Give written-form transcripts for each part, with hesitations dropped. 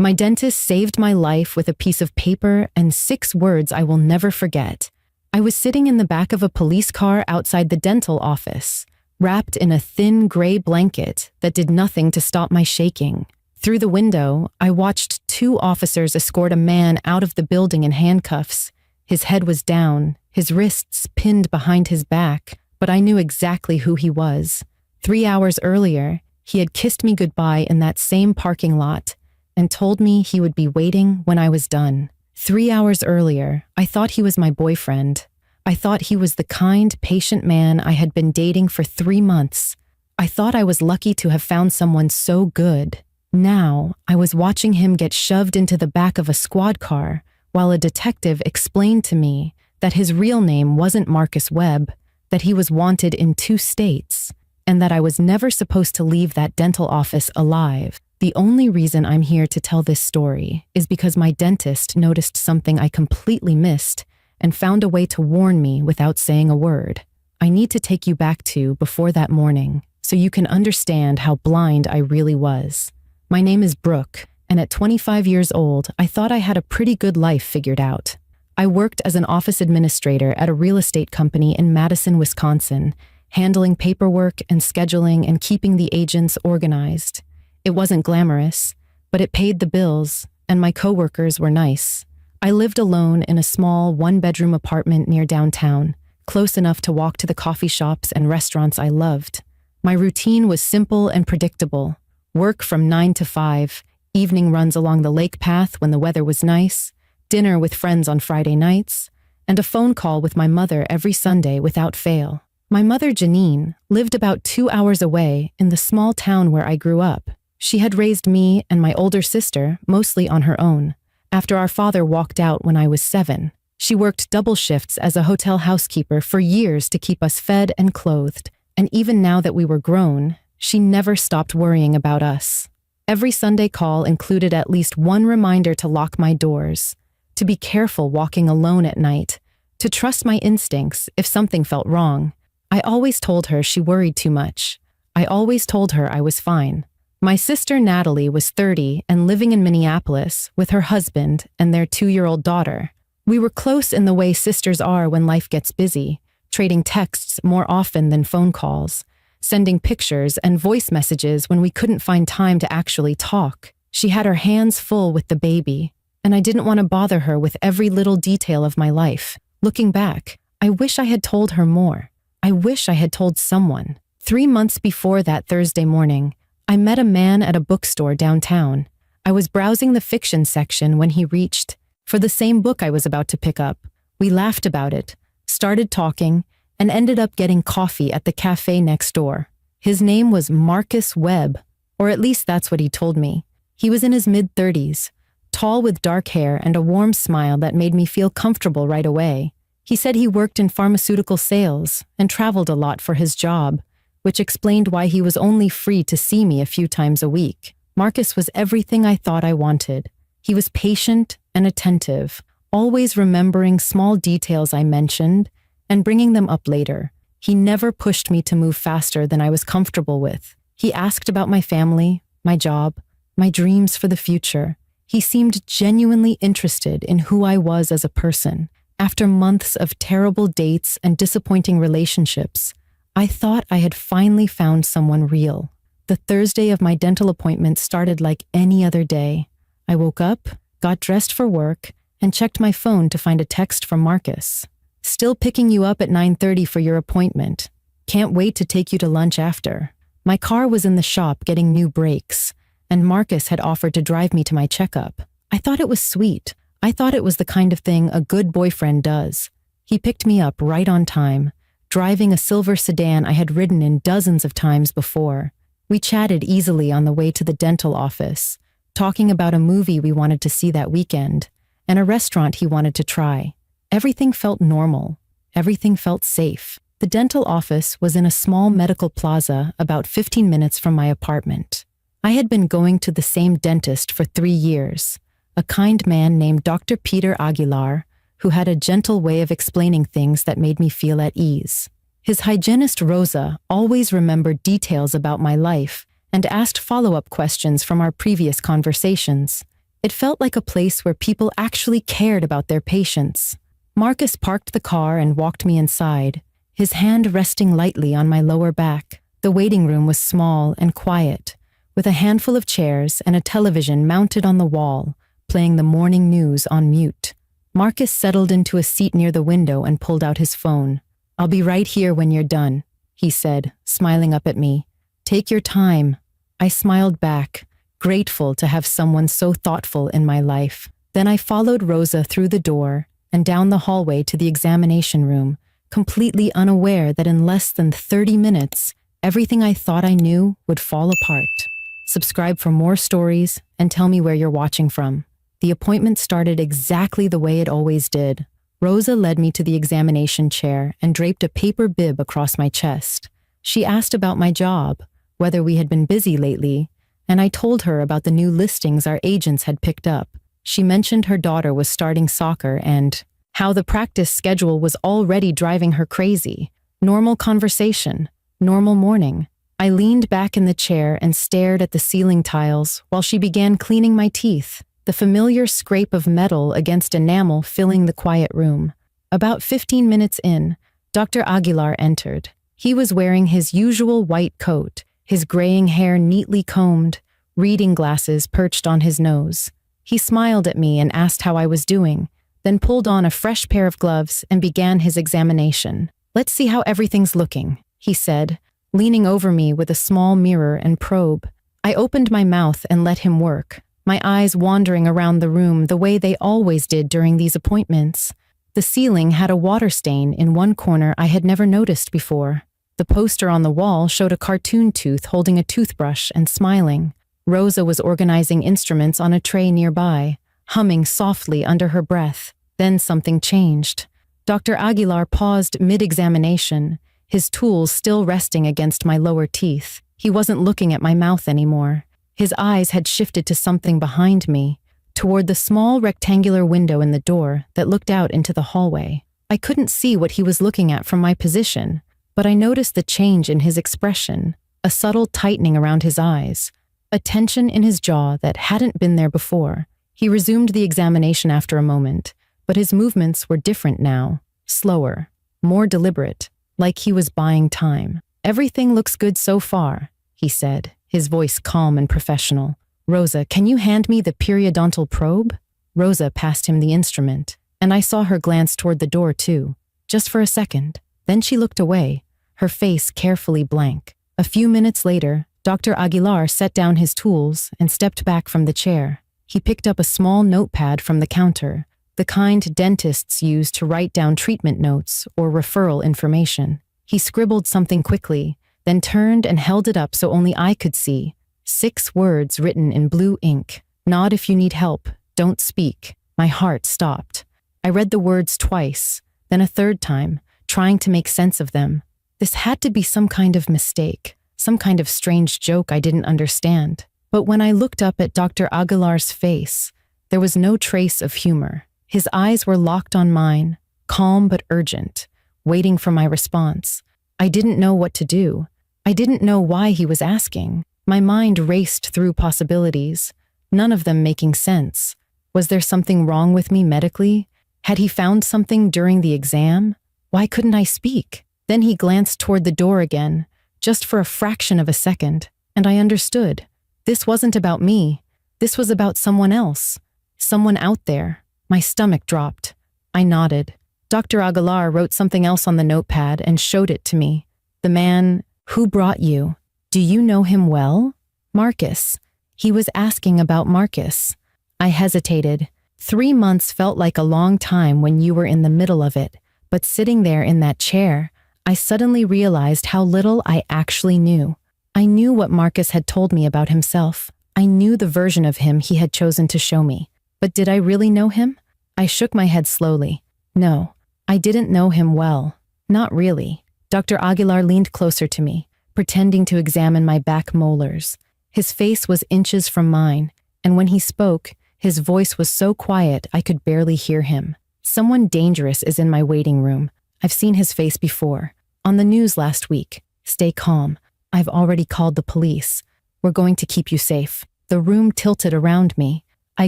My dentist saved my life with a piece of paper and 6 words I will never forget. I was sitting in the back of a police car outside the dental office, wrapped in a thin gray blanket that did nothing to stop my shaking. Through the window, I watched 2 officers escort a man out of the building in handcuffs. His head was down, his wrists pinned behind his back, but I knew exactly who he was. 3 hours earlier, he had kissed me goodbye in that same parking lot and told me he would be waiting when I was done. 3 hours earlier, I thought he was my boyfriend. I thought he was the kind, patient man I had been dating for 3 months. I thought I was lucky to have found someone so good. Now, I was watching him get shoved into the back of a squad car while a detective explained to me that his real name wasn't Marcus Webb, that he was wanted in 2 states, and that I was never supposed to leave that dental office alive. The only reason I'm here to tell this story is because my dentist noticed something I completely missed and found a way to warn me without saying a word. I need to take you back to before that morning so you can understand how blind I really was. My name is Brooke, and at 25 years old, I thought I had a pretty good life figured out. I worked as an office administrator at a real estate company in Madison, Wisconsin, handling paperwork and scheduling and keeping the agents organized. It wasn't glamorous, but it paid the bills, and my coworkers were nice. I lived alone in a small 1-bedroom apartment near downtown, close enough to walk to the coffee shops and restaurants I loved. My routine was simple and predictable. Work from 9 to 5, evening runs along the lake path when the weather was nice, dinner with friends on Friday nights, and a phone call with my mother every Sunday without fail. My mother, Janine, lived about 2 hours away in the small town where I grew up. She had raised me and my older sister mostly on her own. After our father walked out when I was 7, she worked double shifts as a hotel housekeeper for years to keep us fed and clothed, and even now that we were grown, she never stopped worrying about us. Every Sunday call included at least one reminder to lock my doors, to be careful walking alone at night, to trust my instincts if something felt wrong. I always told her she worried too much. I always told her I was fine. My sister Natalie was 30 and living in Minneapolis with her husband and their 2-year-old daughter. We were close in the way sisters are when life gets busy, trading texts more often than phone calls, sending pictures and voice messages when we couldn't find time to actually talk. She had her hands full with the baby, and I didn't want to bother her with every little detail of my life. Looking back, I wish I had told her more. I wish I had told someone. 3 months before that Thursday morning, I met a man at a bookstore downtown. I was browsing the fiction section when he reached for the same book I was about to pick up. We laughed about it, started talking, and ended up getting coffee at the cafe next door. His name was Marcus Webb, or at least that's what he told me. He was in his mid-30s, tall with dark hair and a warm smile that made me feel comfortable right away. He said he worked in pharmaceutical sales and traveled a lot for his job, which explained why he was only free to see me a few times a week. Marcus was everything I thought I wanted. He was patient and attentive, always remembering small details I mentioned and bringing them up later. He never pushed me to move faster than I was comfortable with. He asked about my family, my job, my dreams for the future. He seemed genuinely interested in who I was as a person. After months of terrible dates and disappointing relationships, I thought I had finally found someone real. The Thursday of my dental appointment started like any other day. I woke up, got dressed for work, and checked my phone to find a text from Marcus. "Still picking you up at 9:30 for your appointment. Can't wait to take you to lunch after." My car was in the shop getting new brakes, and Marcus had offered to drive me to my checkup. I thought it was sweet. I thought it was the kind of thing a good boyfriend does. He picked me up right on time, driving a silver sedan I had ridden in dozens of times before. We chatted easily on the way to the dental office, talking about a movie we wanted to see that weekend, and a restaurant he wanted to try. Everything felt normal. Everything felt safe. The dental office was in a small medical plaza about 15 minutes from my apartment. I had been going to the same dentist for 3 years, a kind man named Dr. Peter Aguilar, who had a gentle way of explaining things that made me feel at ease. His hygienist Rosa always remembered details about my life and asked follow-up questions from our previous conversations. It felt like a place where people actually cared about their patients. Marcus parked the car and walked me inside, his hand resting lightly on my lower back. The waiting room was small and quiet, with a handful of chairs and a television mounted on the wall, playing the morning news on mute. Marcus settled into a seat near the window and pulled out his phone. "I'll be right here when you're done," he said, smiling up at me. "Take your time." I smiled back, grateful to have someone so thoughtful in my life. Then I followed Rosa through the door and down the hallway to the examination room, completely unaware that in less than 30 minutes, everything I thought I knew would fall apart. Subscribe for more stories and tell me where you're watching from. The appointment started exactly the way it always did. Rosa led me to the examination chair and draped a paper bib across my chest. She asked about my job, whether we had been busy lately, and I told her about the new listings our agents had picked up. She mentioned her daughter was starting soccer and how the practice schedule was already driving her crazy. Normal conversation, normal morning. I leaned back in the chair and stared at the ceiling tiles while she began cleaning my teeth, the familiar scrape of metal against enamel filling the quiet room. About 15 minutes in, Dr. Aguilar entered. He was wearing his usual white coat, his graying hair neatly combed, reading glasses perched on his nose. He smiled at me and asked how I was doing, then pulled on a fresh pair of gloves and began his examination. "Let's see how everything's looking," he said, leaning over me with a small mirror and probe. I opened my mouth and let him work, my eyes wandering around the room the way they always did during these appointments. The ceiling had a water stain in one corner I had never noticed before. The poster on the wall showed a cartoon tooth holding a toothbrush and smiling. Rosa was organizing instruments on a tray nearby, humming softly under her breath. Then something changed. Dr. Aguilar paused mid-examination, his tools still resting against my lower teeth. He wasn't looking at my mouth anymore. His eyes had shifted to something behind me, toward the small rectangular window in the door that looked out into the hallway. I couldn't see what he was looking at from my position, but I noticed the change in his expression, a subtle tightening around his eyes, a tension in his jaw that hadn't been there before. He resumed the examination after a moment, but his movements were different now, slower, more deliberate, like he was buying time. "Everything looks good so far," he said, his voice calm and professional. "Rosa, can you hand me the periodontal probe?" Rosa passed him the instrument, and I saw her glance toward the door too, just for a second. Then she looked away, her face carefully blank. A few minutes later, Dr. Aguilar set down his tools and stepped back from the chair. He picked up a small notepad from the counter, the kind dentists use to write down treatment notes or referral information. He scribbled something quickly, then turned and held it up so only I could see. 6 words written in blue ink. "Nod if you need help. Don't speak." My heart stopped. I read the words twice, then a third time, trying to make sense of them. This had to be some kind of mistake, some kind of strange joke I didn't understand. But when I looked up at Dr. Aguilar's face, there was no trace of humor. His eyes were locked on mine, calm but urgent, waiting for my response. I didn't know what to do. I didn't know why he was asking. My mind raced through possibilities, none of them making sense. Was there something wrong with me medically? Had he found something during the exam? Why couldn't I speak? Then he glanced toward the door again, just for a fraction of a second, and I understood. This wasn't about me. This was about someone else. Someone out there. My stomach dropped. I nodded. Dr. Aguilar wrote something else on the notepad and showed it to me. "The man who brought you. Do you know him well?" "Marcus." He was asking about Marcus. I hesitated. 3 months felt like a long time when you were in the middle of it, but sitting there in that chair, I suddenly realized how little I actually knew. I knew what Marcus had told me about himself. I knew the version of him he had chosen to show me. But did I really know him? I shook my head slowly. No, I didn't know him well. Not really. Dr. Aguilar leaned closer to me, pretending to examine my back molars. His face was inches from mine, and when he spoke, his voice was so quiet I could barely hear him. "Someone dangerous is in my waiting room. I've seen his face before. On the news last week. Stay calm. I've already called the police. We're going to keep you safe." The room tilted around me. I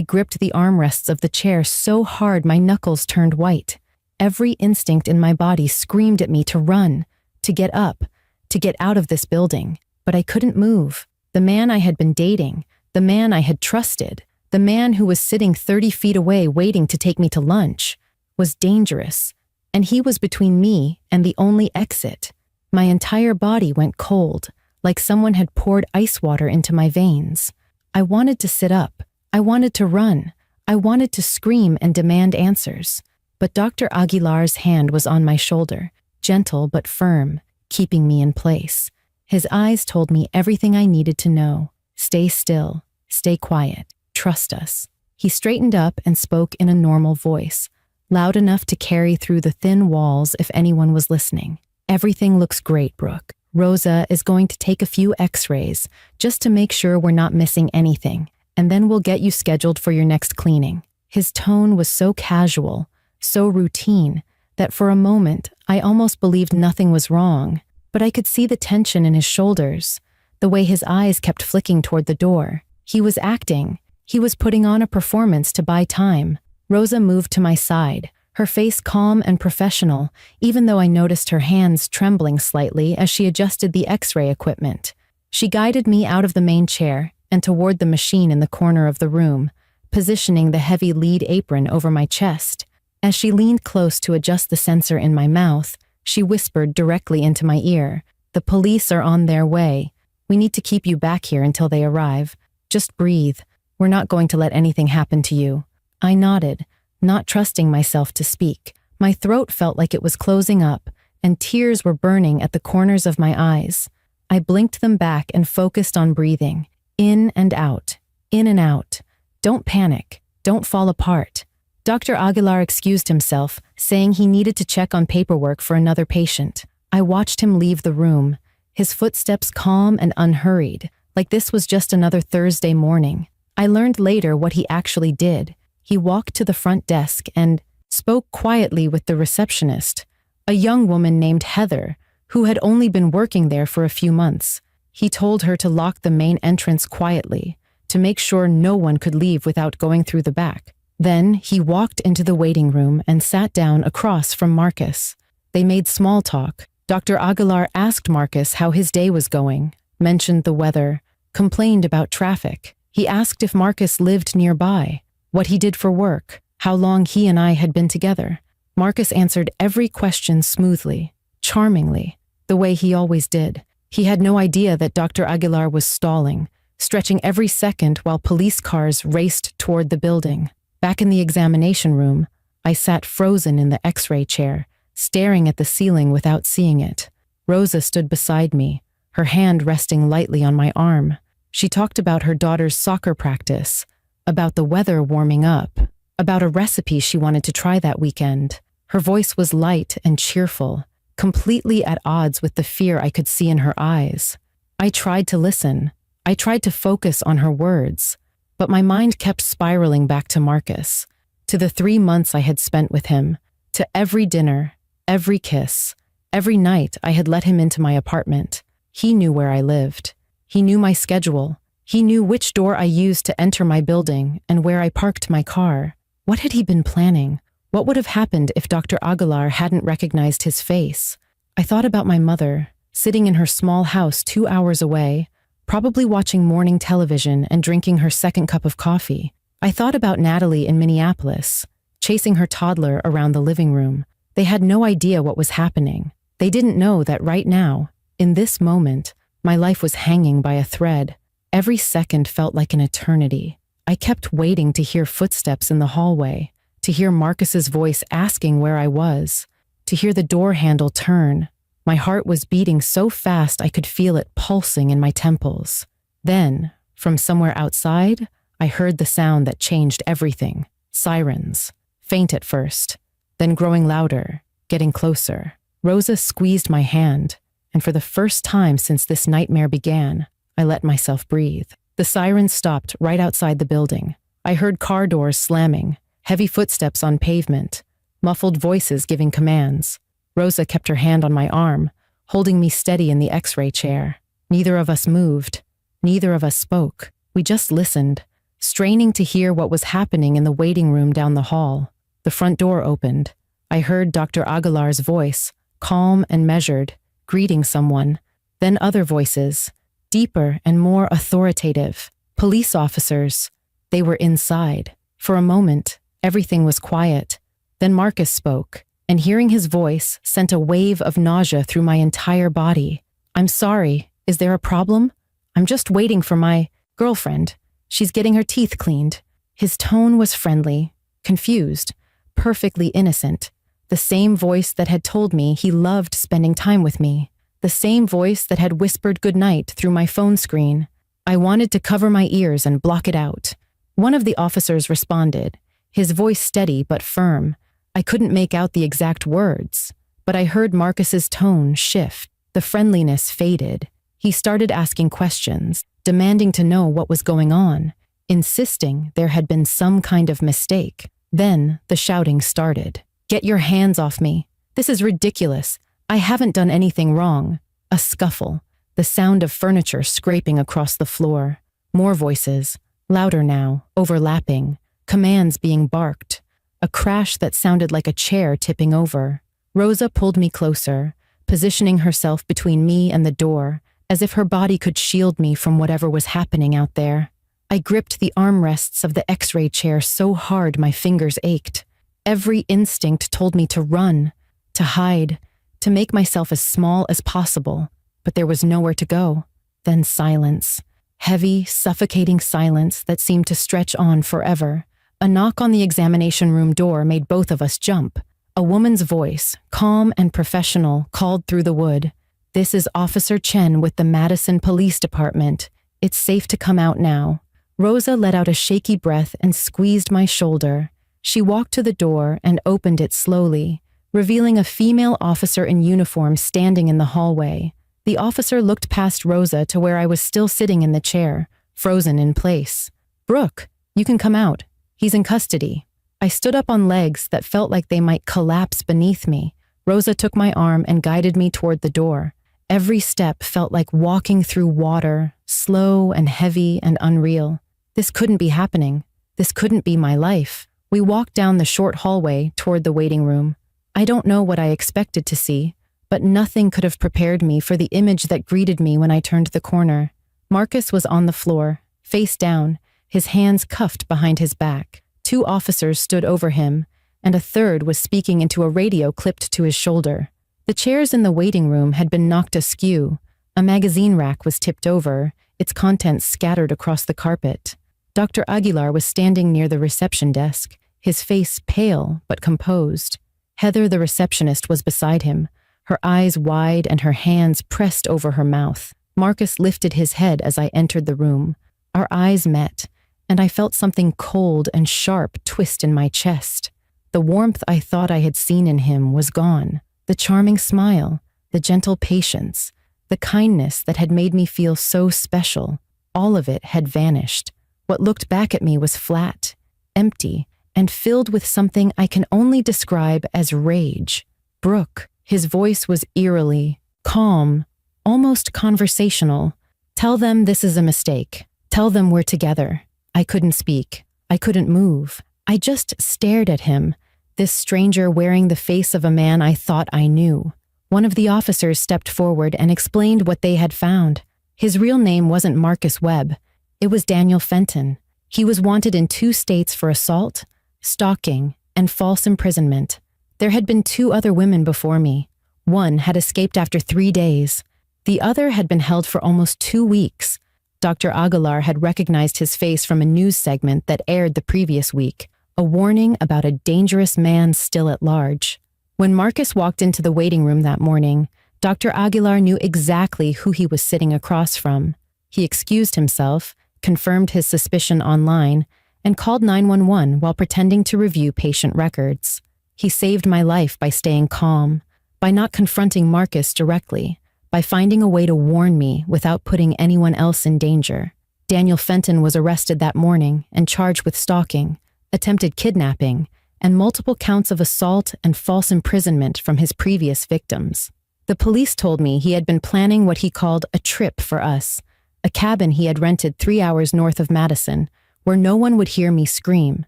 gripped the armrests of the chair so hard my knuckles turned white. Every instinct in my body screamed at me to run, to get up, to get out of this building. But I couldn't move. The man I had been dating, the man I had trusted, the man who was sitting 30 feet away waiting to take me to lunch, was dangerous, and he was between me and the only exit. My entire body went cold, like someone had poured ice water into my veins. I wanted to sit up. I wanted to run. I wanted to scream and demand answers. But Dr. Aguilar's hand was on my shoulder, gentle but firm, keeping me in place. His eyes told me everything I needed to know. Stay still. Stay quiet. Trust us. He straightened up and spoke in a normal voice, loud enough to carry through the thin walls if anyone was listening. Everything looks great, Brooke. Rosa is going to take a few x-rays just to make sure we're not missing anything, and then we'll get you scheduled for your next cleaning. His tone was so casual, so routine, that for a moment I almost believed nothing was wrong, but I could see the tension in his shoulders, the way his eyes kept flicking toward the door. He was acting. He was putting on a performance to buy time. Rosa moved to my side, her face calm and professional, even though I noticed her hands trembling slightly as she adjusted the x-ray equipment. She guided me out of the main chair and toward the machine in the corner of the room, positioning the heavy lead apron over my chest. As she leaned close to adjust the sensor in my mouth, she whispered directly into my ear, "The police are on their way. We need to keep you back here until they arrive. Just breathe. We're not going to let anything happen to you." I nodded, not trusting myself to speak. My throat felt like it was closing up, and tears were burning at the corners of my eyes. I blinked them back and focused on breathing. In and out. In and out. Don't panic. Don't fall apart. Dr. Aguilar excused himself, saying he needed to check on paperwork for another patient. I watched him leave the room, his footsteps calm and unhurried, like this was just another Thursday morning. I learned later what he actually did. He walked to the front desk and spoke quietly with the receptionist, a young woman named Heather, who had only been working there for a few months. He told her to lock the main entrance quietly, to make sure no one could leave without going through the back. Then he walked into the waiting room and sat down across from Marcus. They made small talk. Dr. Aguilar asked Marcus how his day was going, mentioned the weather, complained about traffic. He asked if Marcus lived nearby, what he did for work, how long he and I had been together. Marcus answered every question smoothly, charmingly, the way he always did. He had no idea that Dr. Aguilar was stalling, stretching every second while police cars raced toward the building. Back in the examination room, I sat frozen in the x-ray chair, staring at the ceiling without seeing it. Rosa stood beside me, her hand resting lightly on my arm. She talked about her daughter's soccer practice, about the weather warming up, about a recipe she wanted to try that weekend. Her voice was light and cheerful, completely at odds with the fear I could see in her eyes. I tried to listen. I tried to focus on her words, but my mind kept spiraling back to Marcus, to the 3 months I had spent with him, to every dinner, every kiss, every night I had let him into my apartment. He knew where I lived. He knew my schedule. He knew which door I used to enter my building and where I parked my car. What had he been planning? What would have happened if Dr. Aguilar hadn't recognized his face? I thought about my mother, sitting in her small house 2 hours away, probably watching morning television and drinking her second cup of coffee. I thought about Natalie in Minneapolis, chasing her toddler around the living room. They had no idea what was happening. They didn't know that right now, in this moment, my life was hanging by a thread. Every second felt like an eternity. I kept waiting to hear footsteps in the hallway, to hear Marcus's voice asking where I was, to hear the door handle turn. My heart was beating so fast I could feel it pulsing in my temples. Then, from somewhere outside, I heard the sound that changed everything. Sirens. Faint at first, then growing louder, getting closer. Rosa squeezed my hand, and for the first time since this nightmare began, I let myself breathe. The sirens stopped right outside the building. I heard car doors slamming, heavy footsteps on pavement, muffled voices giving commands. Rosa kept her hand on my arm, holding me steady in the x-ray chair. Neither of us moved. Neither of us spoke. We just listened, straining to hear what was happening in the waiting room down the hall. The front door opened. I heard Dr. Aguilar's voice, calm and measured, greeting someone. Then other voices, deeper and more authoritative. Police officers. They were inside. For a moment, everything was quiet. Then Marcus spoke, and hearing his voice sent a wave of nausea through my entire body. "I'm sorry. Is there a problem? I'm just waiting for my girlfriend. She's getting her teeth cleaned." His tone was friendly, confused, perfectly innocent. The same voice that had told me he loved spending time with me. The same voice that had whispered goodnight through my phone screen. I wanted to cover my ears and block it out. One of the officers responded, his voice steady but firm. I couldn't make out the exact words, but I heard Marcus's tone shift. The friendliness faded. He started asking questions, demanding to know what was going on, insisting there had been some kind of mistake. Then the shouting started. "Get your hands off me. This is ridiculous. I haven't done anything wrong." A scuffle, the sound of furniture scraping across the floor. More voices, louder now, overlapping, commands being barked. A crash that sounded like a chair tipping over. Rosa pulled me closer, positioning herself between me and the door, as if her body could shield me from whatever was happening out there. I gripped the armrests of the X-ray chair so hard my fingers ached. Every instinct told me to run, to hide, to make myself as small as possible, but there was nowhere to go. Then silence. Heavy, suffocating silence that seemed to stretch on forever. A knock on the examination room door made both of us jump. A woman's voice, calm and professional, called through the wood. "This is Officer Chen with the Madison Police Department. It's safe to come out now." Rosa let out a shaky breath and squeezed my shoulder. She walked to the door and opened it slowly, revealing a female officer in uniform standing in the hallway. The officer looked past Rosa to where I was still sitting in the chair, frozen in place. "Brooke, you can come out. He's in custody." I stood up on legs that felt like they might collapse beneath me. Rosa took my arm and guided me toward the door. Every step felt like walking through water, slow and heavy and unreal. This couldn't be happening. This couldn't be my life. We walked down the short hallway toward the waiting room. I don't know what I expected to see, but nothing could have prepared me for the image that greeted me when I turned the corner. Marcus was on the floor, face down, his hands cuffed behind his back. 2 officers stood over him, and a third was speaking into a radio clipped to his shoulder. The chairs in the waiting room had been knocked askew. A magazine rack was tipped over, its contents scattered across the carpet. Dr. Aguilar was standing near the reception desk, his face pale but composed. Heather, the receptionist, was beside him, her eyes wide and her hands pressed over her mouth. Marcus lifted his head as I entered the room. Our eyes met, and I felt something cold and sharp twist in my chest. The warmth I thought I had seen in him was gone. The charming smile, the gentle patience, the kindness that had made me feel so special, all of it had vanished. What looked back at me was flat, empty, and filled with something I can only describe as rage. "Brooke," his voice was eerily calm, almost conversational. "Tell them this is a mistake. Tell them we're together." I couldn't speak. I couldn't move. I just stared at him, this stranger wearing the face of a man I thought I knew. One of the officers stepped forward and explained what they had found. His real name wasn't Marcus Webb. It was Daniel Fenton. He was wanted in 2 states for assault, stalking, and false imprisonment. There had been 2 other women before me. One had escaped after 3 days. The other had been held for almost 2 weeks. Dr. Aguilar had recognized his face from a news segment that aired the previous week, a warning about a dangerous man still at large. When Marcus walked into the waiting room that morning, Dr. Aguilar knew exactly who he was sitting across from. He excused himself, confirmed his suspicion online, and called 911 while pretending to review patient records. He saved my life by staying calm, by not confronting Marcus directly, by finding a way to warn me without putting anyone else in danger. Daniel Fenton was arrested that morning and charged with stalking, attempted kidnapping, and multiple counts of assault and false imprisonment from his previous victims. The police told me he had been planning what he called a trip for us, a cabin he had rented 3 hours north of Madison, where no one would hear me scream.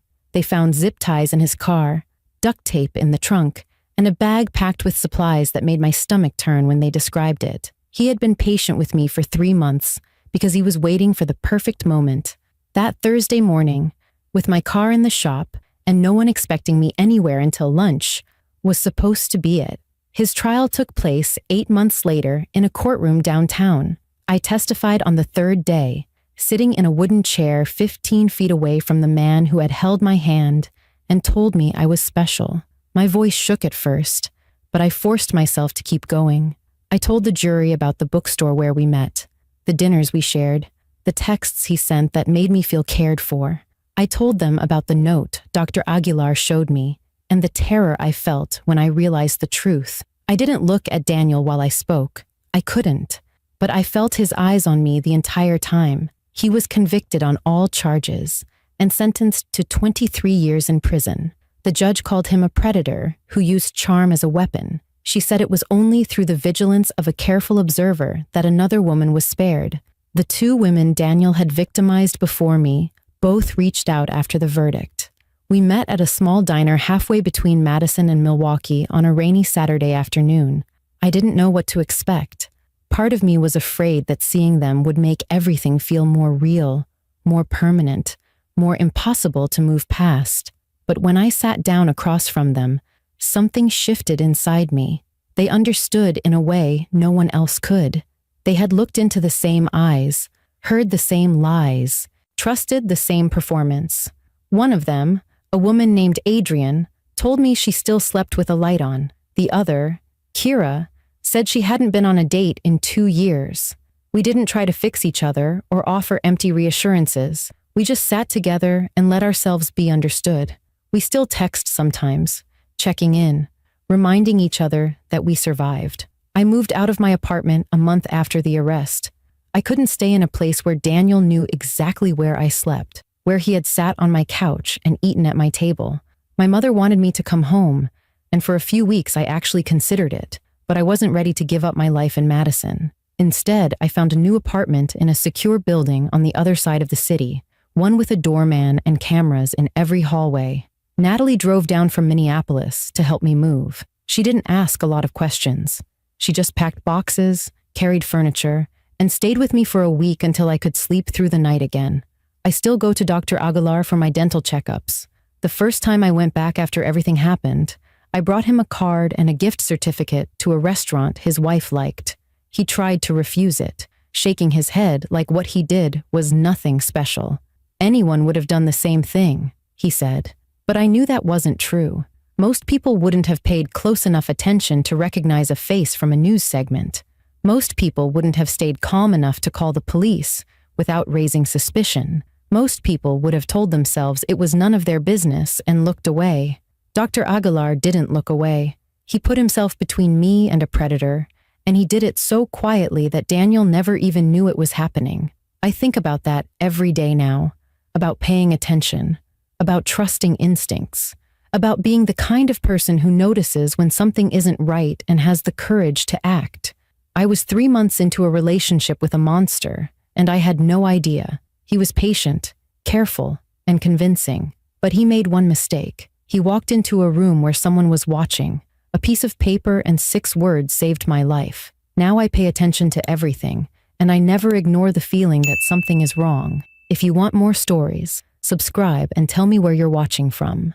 They found zip ties in his car, duct tape in the trunk, and a bag packed with supplies that made my stomach turn when they described it. He had been patient with me for 3 months because he was waiting for the perfect moment. That Thursday morning, with my car in the shop and no one expecting me anywhere until lunch, was supposed to be it. His trial took place 8 months later in a courtroom downtown. I testified on the 3rd day, sitting in a wooden chair 15 feet away from the man who had held my hand and told me I was special. My voice shook at first, but I forced myself to keep going. I told the jury about the bookstore where we met, the dinners we shared, the texts he sent that made me feel cared for. I told them about the note Dr. Aguilar showed me and the terror I felt when I realized the truth. I didn't look at Daniel while I spoke. I couldn't. But I felt his eyes on me the entire time. He was convicted on all charges and sentenced to 23 years in prison. The judge called him a predator who used charm as a weapon. She said it was only through the vigilance of a careful observer that another woman was spared. The 2 women Daniel had victimized before me both reached out after the verdict. We met at a small diner halfway between Madison and Milwaukee on a rainy Saturday afternoon. I didn't know what to expect. Part of me was afraid that seeing them would make everything feel more real, more permanent, more impossible to move past. But when I sat down across from them, something shifted inside me. They understood in a way no one else could. They had looked into the same eyes, heard the same lies, trusted the same performance. One of them, a woman named Adrian, told me she still slept with a light on. The other, Kira, said she hadn't been on a date in 2 years. We didn't try to fix each other or offer empty reassurances. We just sat together and let ourselves be understood. We still text sometimes, checking in, reminding each other that we survived. I moved out of my apartment a month after the arrest. I couldn't stay in a place where Daniel knew exactly where I slept, where he had sat on my couch and eaten at my table. My mother wanted me to come home, and for a few weeks I actually considered it, but I wasn't ready to give up my life in Madison. Instead, I found a new apartment in a secure building on the other side of the city, one with a doorman and cameras in every hallway. Natalie drove down from Minneapolis to help me move. She didn't ask a lot of questions. She just packed boxes, carried furniture, and stayed with me for a week until I could sleep through the night again. I still go to Dr. Aguilar for my dental checkups. The first time I went back after everything happened, I brought him a card and a gift certificate to a restaurant his wife liked. He tried to refuse it, shaking his head like what he did was nothing special. Anyone would have done the same thing, he said. But I knew that wasn't true. Most people wouldn't have paid close enough attention to recognize a face from a news segment. Most people wouldn't have stayed calm enough to call the police without raising suspicion. Most people would have told themselves it was none of their business and looked away. Dr. Aguilar didn't look away. He put himself between me and a predator, and he did it so quietly that Daniel never even knew it was happening. I think about that every day now, about paying attention, about trusting instincts, about being the kind of person who notices when something isn't right and has the courage to act. I was 3 months into a relationship with a monster, and I had no idea. He was patient, careful, and convincing, but he made one mistake. He walked into a room where someone was watching. A piece of paper and 6 words saved my life. Now I pay attention to everything, and I never ignore the feeling that something is wrong. If you want more stories, subscribe and tell me where you're watching from.